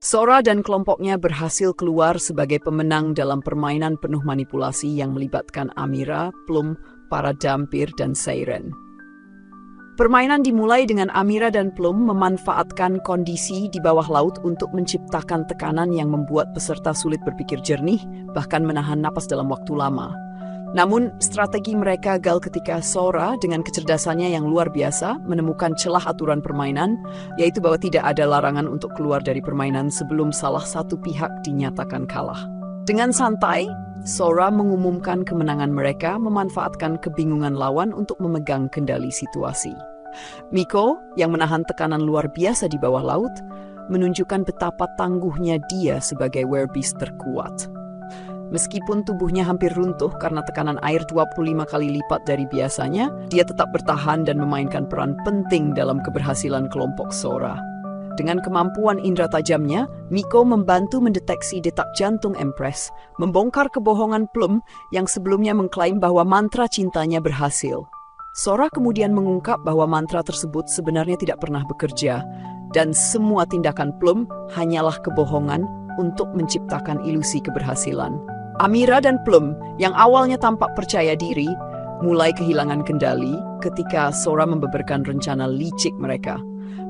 Sora dan kelompoknya berhasil keluar sebagai pemenang dalam permainan penuh manipulasi yang melibatkan Amira, Plum, para Dhampir, dan Seiren. Permainan dimulai dengan Amira dan Plum memanfaatkan kondisi di bawah laut untuk menciptakan tekanan yang membuat peserta sulit berpikir jernih, bahkan menahan napas dalam waktu lama. Namun, strategi mereka gagal ketika Sora dengan kecerdasannya yang luar biasa menemukan celah aturan permainan, yaitu bahwa tidak ada larangan untuk keluar dari permainan sebelum salah satu pihak dinyatakan kalah. Dengan santai, Sora mengumumkan kemenangan mereka memanfaatkan kebingungan lawan untuk memegang kendali situasi. Miko, yang menahan tekanan luar biasa di bawah laut, menunjukkan betapa tangguhnya dia sebagai werebeast terkuat. Meskipun tubuhnya hampir runtuh karena tekanan air 25 kali lipat dari biasanya, dia tetap bertahan dan memainkan peran penting dalam keberhasilan kelompok Sora. Dengan kemampuan indera tajamnya, Miko membantu mendeteksi detak jantung Empress, membongkar kebohongan Plum yang sebelumnya mengklaim bahwa mantra cintanya berhasil. Sora kemudian mengungkap bahwa mantra tersebut sebenarnya tidak pernah bekerja, dan semua tindakan Plum hanyalah kebohongan untuk menciptakan ilusi keberhasilan. Amira dan Plum, yang awalnya tampak percaya diri, mulai kehilangan kendali ketika Sora membeberkan rencana licik mereka.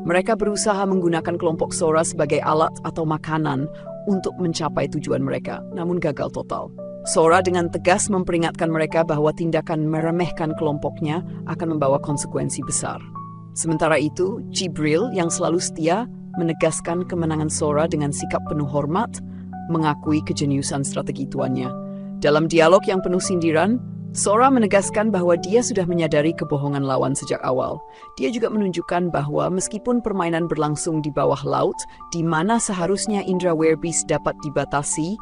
Mereka berusaha menggunakan kelompok Sora sebagai alat atau makanan untuk mencapai tujuan mereka, namun gagal total. Sora dengan tegas memperingatkan mereka bahwa tindakan meremehkan kelompoknya akan membawa konsekuensi besar. Sementara itu, Jibril yang selalu setia menegaskan kemenangan Sora dengan sikap penuh hormat, mengakui kejeniusan strategi tuannya. Dalam dialog yang penuh sindiran, Sora menegaskan bahwa dia sudah menyadari kebohongan lawan sejak awal. Dia juga menunjukkan bahwa meskipun permainan berlangsung di bawah laut, di mana seharusnya indera werebeast dapat dibatasi,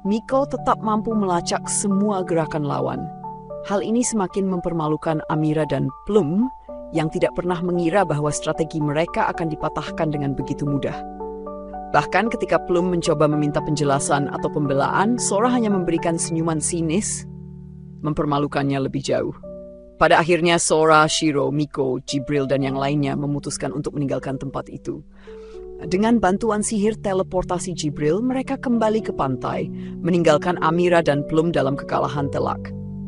Miko tetap mampu melacak semua gerakan lawan. Hal ini semakin mempermalukan Amira dan Plum, yang tidak pernah mengira bahwa strategi mereka akan dipatahkan dengan begitu mudah. Bahkan ketika Plum mencoba meminta penjelasan atau pembelaan, Sora hanya memberikan senyuman sinis, mempermalukannya lebih jauh. Pada akhirnya Sora, Shiro, Miko, Jibril, dan yang lainnya memutuskan untuk meninggalkan tempat itu. Dengan bantuan sihir teleportasi Jibril, mereka kembali ke pantai, meninggalkan Amira dan Plum dalam kekalahan telak.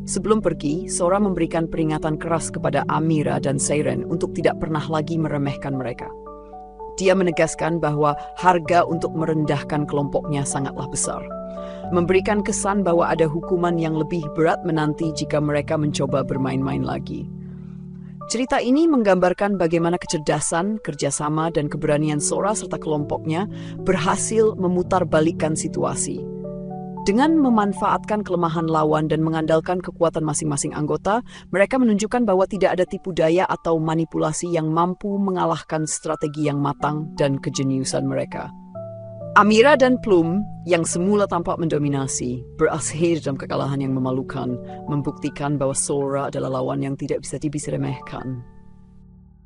Sebelum pergi, Sora memberikan peringatan keras kepada Amira dan Seiren untuk tidak pernah lagi meremehkan mereka. Dia menegaskan bahwa harga untuk merendahkan kelompoknya sangatlah besar, memberikan kesan bahwa ada hukuman yang lebih berat menanti jika mereka mencoba bermain-main lagi. Cerita ini menggambarkan bagaimana kecerdasan, kerjasama, dan keberanian Sora serta kelompoknya berhasil memutarbalikkan situasi. Dengan memanfaatkan kelemahan lawan dan mengandalkan kekuatan masing-masing anggota, mereka menunjukkan bahwa tidak ada tipu daya atau manipulasi yang mampu mengalahkan strategi yang matang dan kejeniusan mereka. Amira dan Plum, yang semula tampak mendominasi, berakhir dalam kekalahan yang memalukan, membuktikan bahwa Sora adalah lawan yang tidak bisa diremehkan.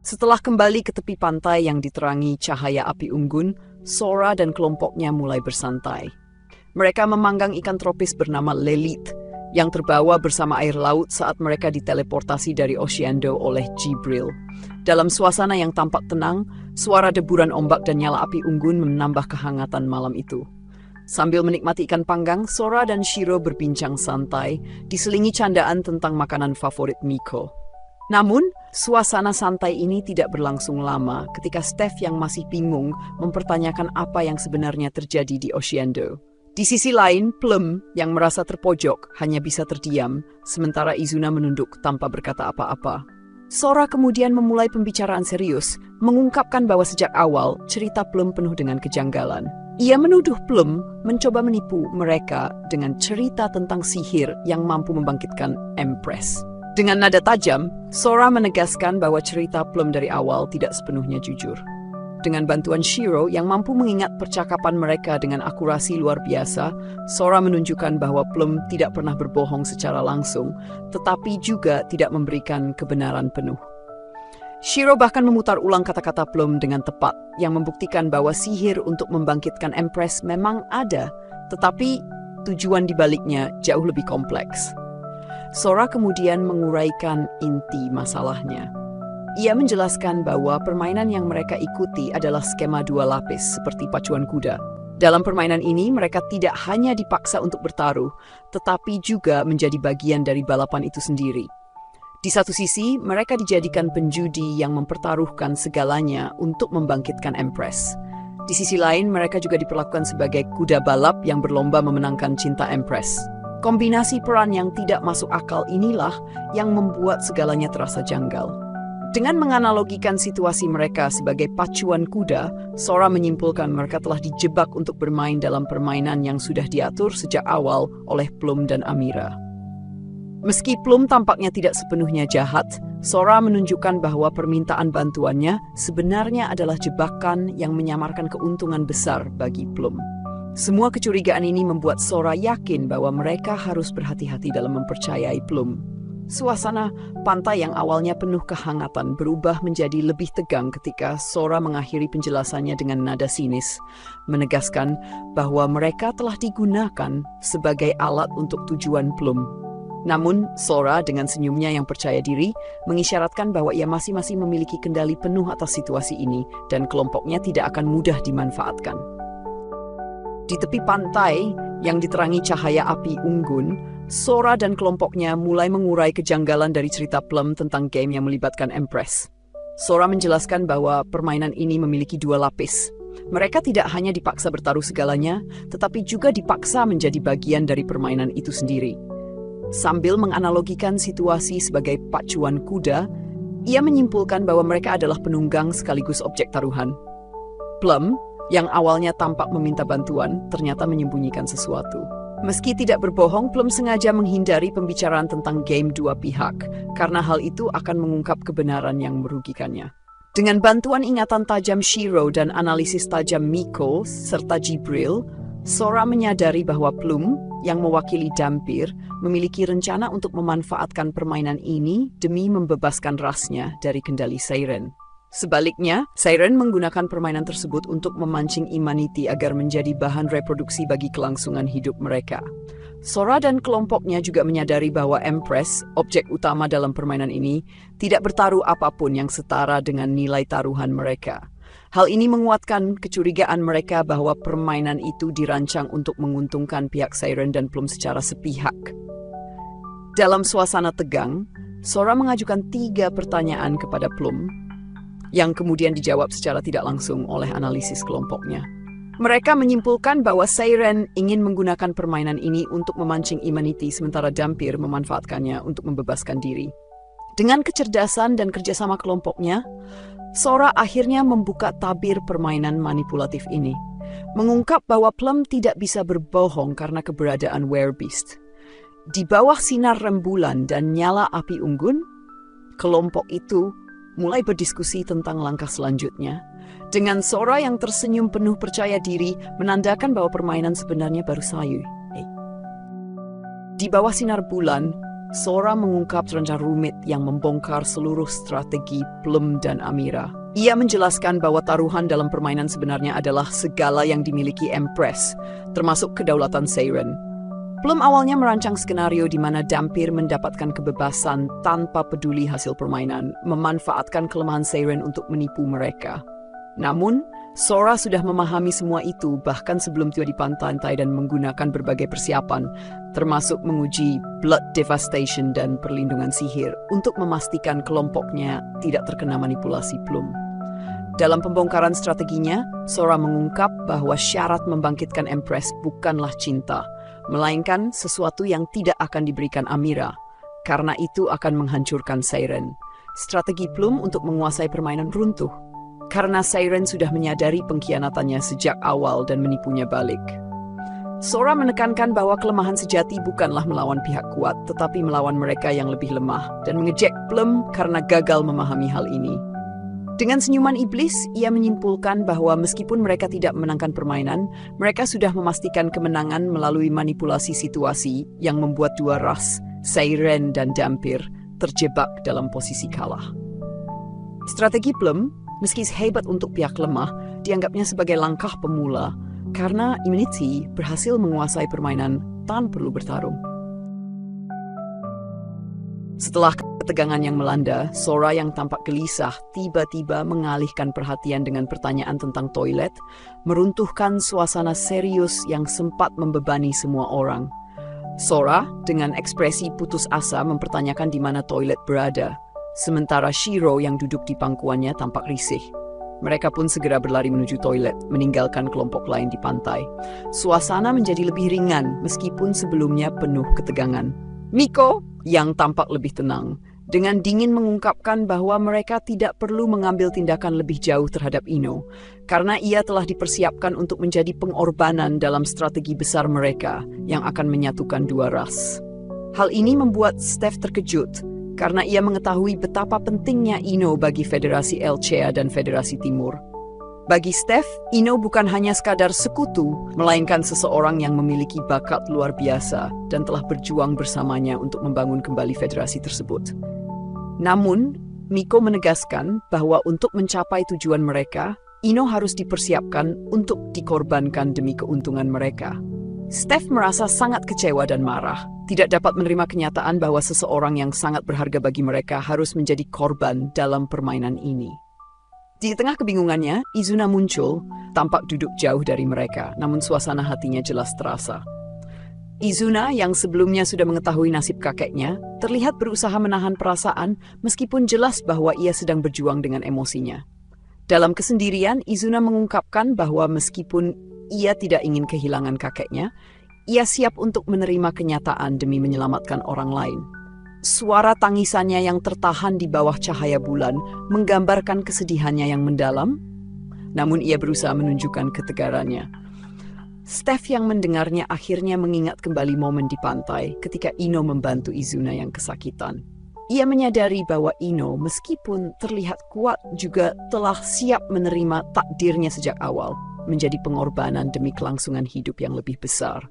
Setelah kembali ke tepi pantai yang diterangi cahaya api unggun, Sora dan kelompoknya mulai bersantai. Mereka memanggang ikan tropis bernama Lelith yang terbawa bersama air laut saat mereka diteleportasi dari Oceando oleh Jibril. Dalam suasana yang tampak tenang, suara deburan ombak dan nyala api unggun menambah kehangatan malam itu. Sambil menikmati ikan panggang, Sora dan Shiro berbincang santai, diselingi candaan tentang makanan favorit Miko. Namun, suasana santai ini tidak berlangsung lama ketika Steph yang masih bingung mempertanyakan apa yang sebenarnya terjadi di Oceando. Di sisi lain, Plum yang merasa terpojok hanya bisa terdiam, sementara Izuna menunduk tanpa berkata apa-apa. Sora kemudian memulai pembicaraan serius, mengungkapkan bahwa sejak awal cerita Plum penuh dengan kejanggalan. Ia menuduh Plum mencoba menipu mereka dengan cerita tentang sihir yang mampu membangkitkan Empress. Dengan nada tajam, Sora menegaskan bahwa cerita Plum dari awal tidak sepenuhnya jujur. Dengan bantuan Shiro yang mampu mengingat percakapan mereka dengan akurasi luar biasa, Sora menunjukkan bahwa Plum tidak pernah berbohong secara langsung, tetapi juga tidak memberikan kebenaran penuh. Shiro bahkan memutar ulang kata-kata Plum dengan tepat, yang membuktikan bahwa sihir untuk membangkitkan Empress memang ada, tetapi tujuan dibaliknya jauh lebih kompleks. Sora kemudian menguraikan inti masalahnya. Ia menjelaskan bahwa permainan yang mereka ikuti adalah skema dua lapis seperti pacuan kuda. Dalam permainan ini, mereka tidak hanya dipaksa untuk bertaruh, tetapi juga menjadi bagian dari balapan itu sendiri. Di satu sisi, mereka dijadikan penjudi yang mempertaruhkan segalanya untuk membangkitkan Empress. Di sisi lain, mereka juga diperlakukan sebagai kuda balap yang berlomba memenangkan cinta Empress. Kombinasi peran yang tidak masuk akal inilah yang membuat segalanya terasa janggal. Dengan menganalogikan situasi mereka sebagai pacuan kuda, Sora menyimpulkan mereka telah dijebak untuk bermain dalam permainan yang sudah diatur sejak awal oleh Plum dan Amira. Meski Plum tampaknya tidak sepenuhnya jahat, Sora menunjukkan bahwa permintaan bantuannya sebenarnya adalah jebakan yang menyamarkan keuntungan besar bagi Plum. Semua kecurigaan ini membuat Sora yakin bahwa mereka harus berhati-hati dalam mempercayai Plum. Suasana pantai yang awalnya penuh kehangatan berubah menjadi lebih tegang ketika Sora mengakhiri penjelasannya dengan nada sinis, menegaskan bahwa mereka telah digunakan sebagai alat untuk tujuan Plum. Namun, Sora dengan senyumnya yang percaya diri mengisyaratkan bahwa ia masing-masing memiliki kendali penuh atas situasi ini dan kelompoknya tidak akan mudah dimanfaatkan. Di tepi pantai yang diterangi cahaya api unggun, Sora dan kelompoknya mulai mengurai kejanggalan dari cerita Plum tentang game yang melibatkan Empress. Sora menjelaskan bahwa permainan ini memiliki dua lapis. Mereka tidak hanya dipaksa bertaruh segalanya, tetapi juga dipaksa menjadi bagian dari permainan itu sendiri. Sambil menganalogikan situasi sebagai pacuan kuda, ia menyimpulkan bahwa mereka adalah penunggang sekaligus objek taruhan. Plum, yang awalnya tampak meminta bantuan, ternyata menyembunyikan sesuatu. Meski tidak berbohong, Plum sengaja menghindari pembicaraan tentang game dua pihak, karena hal itu akan mengungkap kebenaran yang merugikannya. Dengan bantuan ingatan tajam Shiro dan analisis tajam Miko serta Jibril, Sora menyadari bahwa Plum, yang mewakili Dampir, memiliki rencana untuk memanfaatkan permainan ini demi membebaskan rasnya dari kendali Seiren. Sebaliknya, Seiren menggunakan permainan tersebut untuk memancing Imanity agar menjadi bahan reproduksi bagi kelangsungan hidup mereka. Sora dan kelompoknya juga menyadari bahwa Empress, objek utama dalam permainan ini, tidak bertaruh apapun yang setara dengan nilai taruhan mereka. Hal ini menguatkan kecurigaan mereka bahwa permainan itu dirancang untuk menguntungkan pihak Seiren dan Plum secara sepihak. Dalam suasana tegang, Sora mengajukan 3 pertanyaan kepada Plum, yang kemudian dijawab secara tidak langsung oleh analisis kelompoknya. Mereka menyimpulkan bahwa Seiren ingin menggunakan permainan ini untuk memancing Imanity, sementara Dampir memanfaatkannya untuk membebaskan diri. Dengan kecerdasan dan kerjasama kelompoknya, Sora akhirnya membuka tabir permainan manipulatif ini, mengungkap bahwa Plum tidak bisa berbohong karena keberadaan Werebeast. Di bawah sinar rembulan dan nyala api unggun, kelompok itu mulai berdiskusi tentang langkah selanjutnya. Dengan Sora yang tersenyum penuh percaya diri, menandakan bahwa permainan sebenarnya baru sayu. Di bawah sinar bulan, Sora mengungkap rencana rumit yang membongkar seluruh strategi Plum dan Amira. Ia menjelaskan bahwa taruhan dalam permainan sebenarnya adalah segala yang dimiliki Empress, termasuk kedaulatan Seiren. Plum awalnya merancang skenario di mana Dampir mendapatkan kebebasan tanpa peduli hasil permainan, memanfaatkan kelemahan Seiren untuk menipu mereka. Namun, Sora sudah memahami semua itu bahkan sebelum tiba di pantai dan menggunakan berbagai persiapan, termasuk menguji Blood Devastation dan perlindungan sihir untuk memastikan kelompoknya tidak terkena manipulasi Plum. Dalam pembongkaran strateginya, Sora mengungkap bahwa syarat membangkitkan Empress bukanlah cinta, melainkan sesuatu yang tidak akan diberikan Amira, karena itu akan menghancurkan Seiren. Strategi Plum untuk menguasai permainan runtuh, karena Seiren sudah menyadari pengkhianatannya sejak awal dan menipunya balik. Sora menekankan bahwa kelemahan sejati bukanlah melawan pihak kuat, tetapi melawan mereka yang lebih lemah, dan mengejek Plum karena gagal memahami hal ini. Dengan senyuman iblis, ia menyimpulkan bahwa meskipun mereka tidak memenangkan permainan, mereka sudah memastikan kemenangan melalui manipulasi situasi yang membuat dua ras, Seiren dan Dhampir, terjebak dalam posisi kalah. Strategi Plum, meski hebat untuk pihak lemah, dianggapnya sebagai langkah pemula karena Immunity berhasil menguasai permainan tanpa perlu bertarung. Setelah ketegangan yang melanda, Sora yang tampak gelisah tiba-tiba mengalihkan perhatian dengan pertanyaan tentang toilet, meruntuhkan suasana serius yang sempat membebani semua orang. Sora dengan ekspresi putus asa mempertanyakan di mana toilet berada, sementara Shiro yang duduk di pangkuannya tampak risih. Mereka pun segera berlari menuju toilet, meninggalkan kelompok lain di pantai. Suasana menjadi lebih ringan meskipun sebelumnya penuh ketegangan. Miko yang tampak lebih tenang, dengan dingin mengungkapkan bahwa mereka tidak perlu mengambil tindakan lebih jauh terhadap Ino, karena ia telah dipersiapkan untuk menjadi pengorbanan dalam strategi besar mereka yang akan menyatukan dua ras. Hal ini membuat Steph terkejut, karena ia mengetahui betapa pentingnya Ino bagi Federasi Elchea dan Federasi Timur. Bagi Steph, Ino bukan hanya sekadar sekutu, melainkan seseorang yang memiliki bakat luar biasa dan telah berjuang bersamanya untuk membangun kembali federasi tersebut. Namun, Miko menegaskan bahwa untuk mencapai tujuan mereka, Ino harus dipersiapkan untuk dikorbankan demi keuntungan mereka. Steph merasa sangat kecewa dan marah, tidak dapat menerima kenyataan bahwa seseorang yang sangat berharga bagi mereka harus menjadi korban dalam permainan ini. Di tengah kebingungannya, Izuna muncul, tampak duduk jauh dari mereka, namun suasana hatinya jelas terasa. Izuna yang sebelumnya sudah mengetahui nasib kakeknya, terlihat berusaha menahan perasaan meskipun jelas bahwa ia sedang berjuang dengan emosinya. Dalam kesendirian, Izuna mengungkapkan bahwa meskipun ia tidak ingin kehilangan kakeknya, ia siap untuk menerima kenyataan demi menyelamatkan orang lain. Suara tangisannya yang tertahan di bawah cahaya bulan menggambarkan kesedihannya yang mendalam, namun ia berusaha menunjukkan ketegarannya. Steph yang mendengarnya akhirnya mengingat kembali momen di pantai ketika Ino membantu Izuna yang kesakitan. Ia menyadari bahwa Ino meskipun terlihat kuat juga telah siap menerima takdirnya sejak awal, menjadi pengorbanan demi kelangsungan hidup yang lebih besar.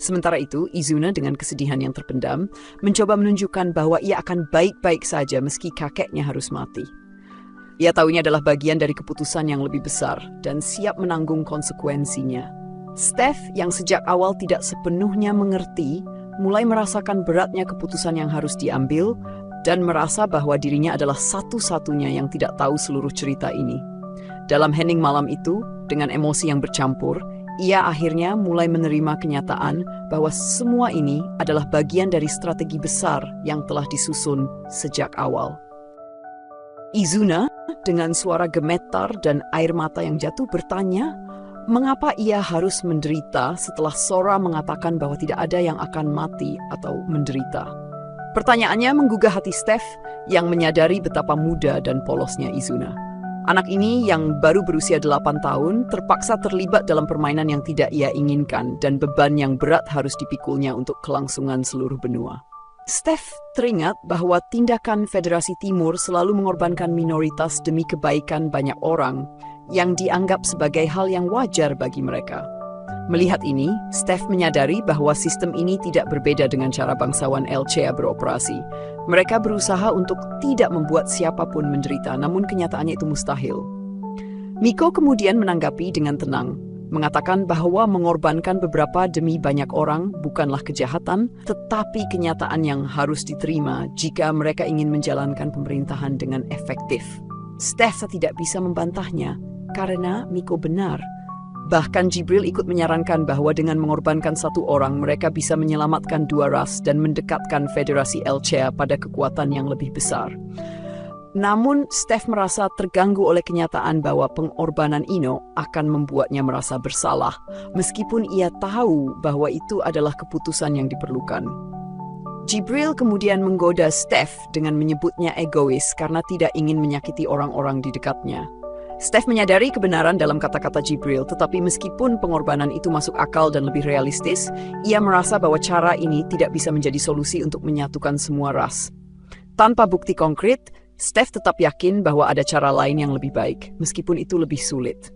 Sementara itu, Izuna dengan kesedihan yang terpendam mencoba menunjukkan bahwa ia akan baik-baik saja meski kakeknya harus mati. Ia tahu ini adalah bagian dari keputusan yang lebih besar dan siap menanggung konsekuensinya. Steph yang sejak awal tidak sepenuhnya mengerti, mulai merasakan beratnya keputusan yang harus diambil dan merasa bahwa dirinya adalah satu-satunya yang tidak tahu seluruh cerita ini. Dalam hening malam itu, dengan emosi yang bercampur, ia akhirnya mulai menerima kenyataan bahwa semua ini adalah bagian dari strategi besar yang telah disusun sejak awal. Izuna dengan suara gemetar dan air mata yang jatuh bertanya, mengapa ia harus menderita setelah Sora mengatakan bahwa tidak ada yang akan mati atau menderita. Pertanyaannya menggugah hati Steph yang menyadari betapa muda dan polosnya Izuna. Anak ini yang baru berusia 8 tahun terpaksa terlibat dalam permainan yang tidak ia inginkan dan beban yang berat harus dipikulnya untuk kelangsungan seluruh benua. Steph teringat bahwa tindakan Federasi Timur selalu mengorbankan minoritas demi kebaikan banyak orang yang dianggap sebagai hal yang wajar bagi mereka. Melihat ini, Steph menyadari bahwa sistem ini tidak berbeda dengan cara bangsawan Elchea beroperasi. Mereka berusaha untuk tidak membuat siapapun menderita, namun kenyataannya itu mustahil. Miko kemudian menanggapi dengan tenang, mengatakan bahwa mengorbankan beberapa demi banyak orang bukanlah kejahatan, tetapi kenyataan yang harus diterima jika mereka ingin menjalankan pemerintahan dengan efektif. Steph tidak bisa membantahnya, karena Miko benar. Bahkan Jibril ikut menyarankan bahwa dengan mengorbankan satu orang, mereka bisa menyelamatkan dua ras dan mendekatkan Federasi Elchea pada kekuatan yang lebih besar. Namun, Steph merasa terganggu oleh kenyataan bahwa pengorbanan Ino akan membuatnya merasa bersalah, meskipun ia tahu bahwa itu adalah keputusan yang diperlukan. Jibril kemudian menggoda Steph dengan menyebutnya egois karena tidak ingin menyakiti orang-orang di dekatnya. Steph menyadari kebenaran dalam kata-kata Jibril, tetapi meskipun pengorbanan itu masuk akal dan lebih realistis, ia merasa bahwa cara ini tidak bisa menjadi solusi untuk menyatukan semua ras. Tanpa bukti konkret, Steph tetap yakin bahwa ada cara lain yang lebih baik, meskipun itu lebih sulit.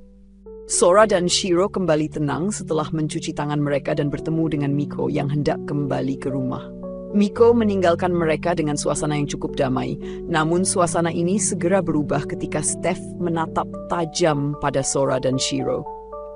Sora dan Shiro kembali tenang setelah mencuci tangan mereka dan bertemu dengan Miko yang hendak kembali ke rumah. Miko meninggalkan mereka dengan suasana yang cukup damai, namun suasana ini segera berubah ketika Steph menatap tajam pada Sora dan Shiro.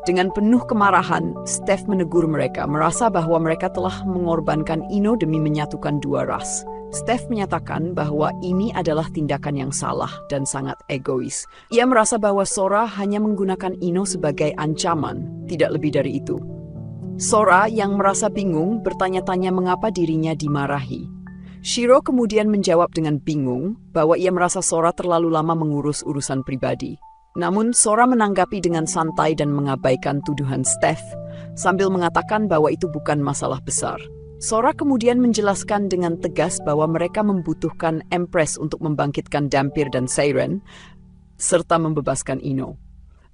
Dengan penuh kemarahan, Steph menegur mereka, merasa bahwa mereka telah mengorbankan Ino demi menyatukan dua ras. Steph menyatakan bahwa ini adalah tindakan yang salah dan sangat egois. Ia merasa bahwa Sora hanya menggunakan Ino sebagai ancaman, tidak lebih dari itu. Sora yang merasa bingung bertanya-tanya mengapa dirinya dimarahi. Shiro kemudian menjawab dengan bingung bahwa ia merasa Sora terlalu lama mengurus urusan pribadi. Namun Sora menanggapi dengan santai dan mengabaikan tuduhan Steph, sambil mengatakan bahwa itu bukan masalah besar. Sora kemudian menjelaskan dengan tegas bahwa mereka membutuhkan Empress untuk membangkitkan Dhampir dan Seiren, serta membebaskan Ino.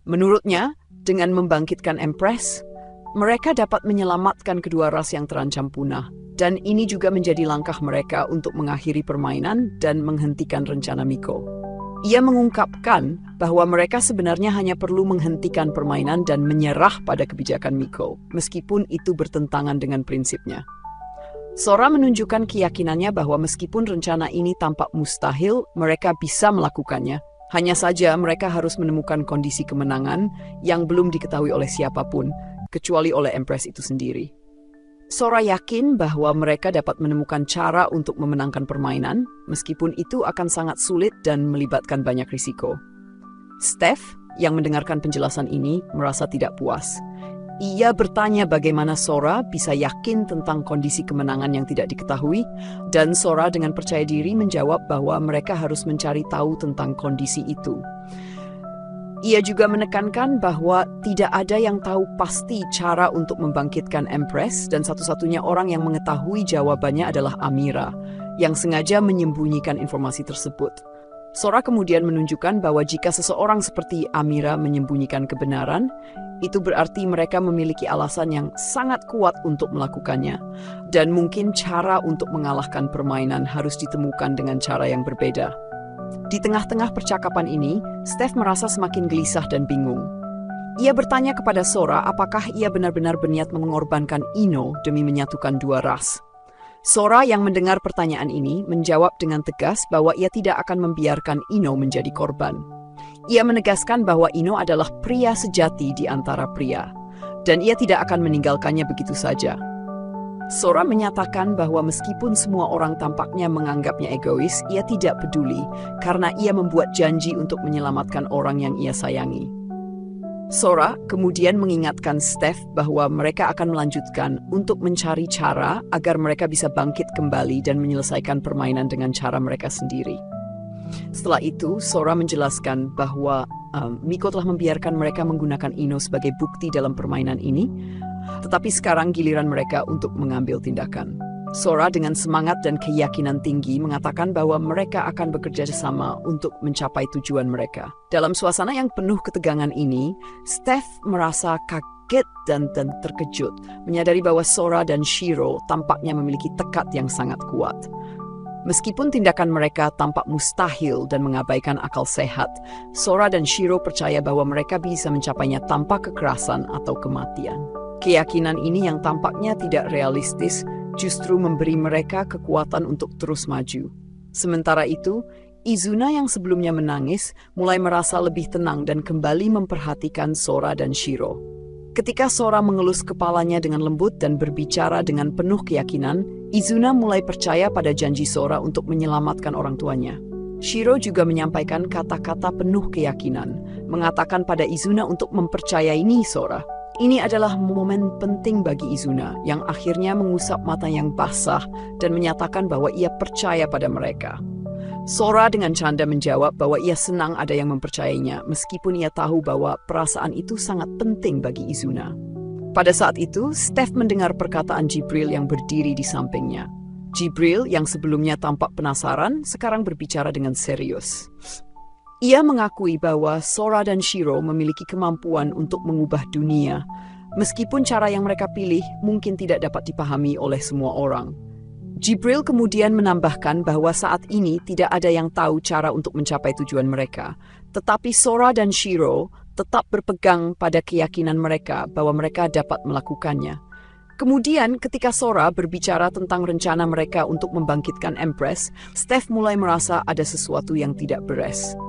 Menurutnya, dengan membangkitkan Empress, mereka dapat menyelamatkan kedua ras yang terancam punah, dan ini juga menjadi langkah mereka untuk mengakhiri permainan dan menghentikan rencana Miko. Ia mengungkapkan bahwa mereka sebenarnya hanya perlu menghentikan permainan dan menyerah pada kebijakan Miko, meskipun itu bertentangan dengan prinsipnya. Sora menunjukkan keyakinannya bahwa meskipun rencana ini tampak mustahil, mereka bisa melakukannya. Hanya saja mereka harus menemukan kondisi kemenangan yang belum diketahui oleh siapapun, kecuali oleh Empress itu sendiri. Sora yakin bahwa mereka dapat menemukan cara untuk memenangkan permainan, meskipun itu akan sangat sulit dan melibatkan banyak risiko. Steph, yang mendengarkan penjelasan ini, merasa tidak puas. Ia bertanya bagaimana Sora bisa yakin tentang kondisi kemenangan yang tidak diketahui, dan Sora dengan percaya diri menjawab bahwa mereka harus mencari tahu tentang kondisi itu. Ia juga menekankan bahwa tidak ada yang tahu pasti cara untuk membangkitkan Empress, dan satu-satunya orang yang mengetahui jawabannya adalah Amira, yang sengaja menyembunyikan informasi tersebut. Sora kemudian menunjukkan bahwa jika seseorang seperti Amira menyembunyikan kebenaran, itu berarti mereka memiliki alasan yang sangat kuat untuk melakukannya. Dan mungkin cara untuk mengalahkan permainan harus ditemukan dengan cara yang berbeda. Di tengah-tengah percakapan ini, Steph merasa semakin gelisah dan bingung. Ia bertanya kepada Sora apakah ia benar-benar berniat mengorbankan Ino demi menyatukan dua ras. Sora yang mendengar pertanyaan ini menjawab dengan tegas bahwa ia tidak akan membiarkan Ino menjadi korban. Ia menegaskan bahwa Ino adalah pria sejati di antara pria, dan ia tidak akan meninggalkannya begitu saja. Sora menyatakan bahwa meskipun semua orang tampaknya menganggapnya egois, ia tidak peduli karena ia membuat janji untuk menyelamatkan orang yang ia sayangi. Sora kemudian mengingatkan Steph bahwa mereka akan melanjutkan untuk mencari cara agar mereka bisa bangkit kembali dan menyelesaikan permainan dengan cara mereka sendiri. Setelah itu, Sora menjelaskan bahwa Miko telah membiarkan mereka menggunakan Ino sebagai bukti dalam permainan ini, tetapi sekarang giliran mereka untuk mengambil tindakan. Sora dengan semangat dan keyakinan tinggi mengatakan bahwa mereka akan bekerja sama untuk mencapai tujuan mereka. Dalam suasana yang penuh ketegangan ini, Steph merasa kaget dan terkejut, menyadari bahwa Sora dan Shiro tampaknya memiliki tekad yang sangat kuat. Meskipun tindakan mereka tampak mustahil dan mengabaikan akal sehat, Sora dan Shiro percaya bahwa mereka bisa mencapainya tanpa kekerasan atau kematian. Keyakinan ini yang tampaknya tidak realistis justru memberi mereka kekuatan untuk terus maju. Sementara itu, Izuna yang sebelumnya menangis mulai merasa lebih tenang dan kembali memperhatikan Sora dan Shiro. Ketika Sora mengelus kepalanya dengan lembut dan berbicara dengan penuh keyakinan, Izuna mulai percaya pada janji Sora untuk menyelamatkan orang tuanya. Shiro juga menyampaikan kata-kata penuh keyakinan, mengatakan pada Izuna untuk mempercayai Sora. Ini adalah momen penting bagi Izuna yang akhirnya mengusap mata yang basah dan menyatakan bahwa ia percaya pada mereka. Sora dengan canda menjawab bahwa ia senang ada yang mempercayainya meskipun ia tahu bahwa perasaan itu sangat penting bagi Izuna. Pada saat itu, Steph mendengar perkataan Jibril yang berdiri di sampingnya. Jibril yang sebelumnya tampak penasaran sekarang berbicara dengan serius. Ia mengakui bahwa Sora dan Shiro memiliki kemampuan untuk mengubah dunia, meskipun cara yang mereka pilih mungkin tidak dapat dipahami oleh semua orang. Jibril kemudian menambahkan bahwa saat ini tidak ada yang tahu cara untuk mencapai tujuan mereka, tetapi Sora dan Shiro tetap berpegang pada keyakinan mereka bahwa mereka dapat melakukannya. Kemudian ketika Sora berbicara tentang rencana mereka untuk membangkitkan Empress, Steph mulai merasa ada sesuatu yang tidak beres.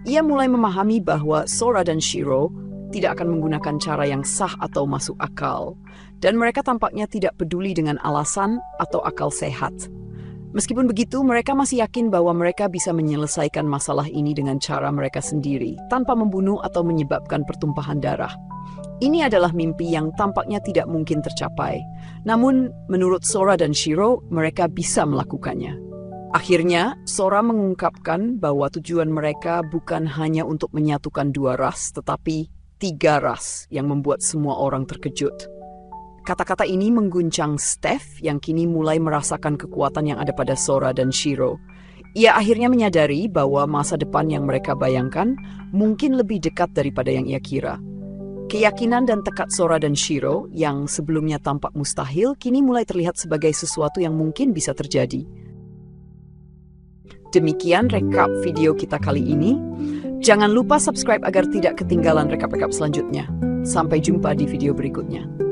Ia mulai memahami bahwa Sora dan Shiro tidak akan menggunakan cara yang sah atau masuk akal, dan mereka tampaknya tidak peduli dengan alasan atau akal sehat. Meskipun begitu, mereka masih yakin bahwa mereka bisa menyelesaikan masalah ini dengan cara mereka sendiri, tanpa membunuh atau menyebabkan pertumpahan darah. Ini adalah mimpi yang tampaknya tidak mungkin tercapai. Namun, menurut Sora dan Shiro, mereka bisa melakukannya. Akhirnya, Sora mengungkapkan bahwa tujuan mereka bukan hanya untuk menyatukan dua ras, tetapi 3 ras yang membuat semua orang terkejut. Kata-kata ini mengguncang Steph yang kini mulai merasakan kekuatan yang ada pada Sora dan Shiro. Ia akhirnya menyadari bahwa masa depan yang mereka bayangkan mungkin lebih dekat daripada yang ia kira. Keyakinan dan tekad Sora dan Shiro yang sebelumnya tampak mustahil kini mulai terlihat sebagai sesuatu yang mungkin bisa terjadi. Demikian rekap video kita kali ini. Jangan lupa subscribe agar tidak ketinggalan rekap-rekap selanjutnya. Sampai jumpa di video berikutnya.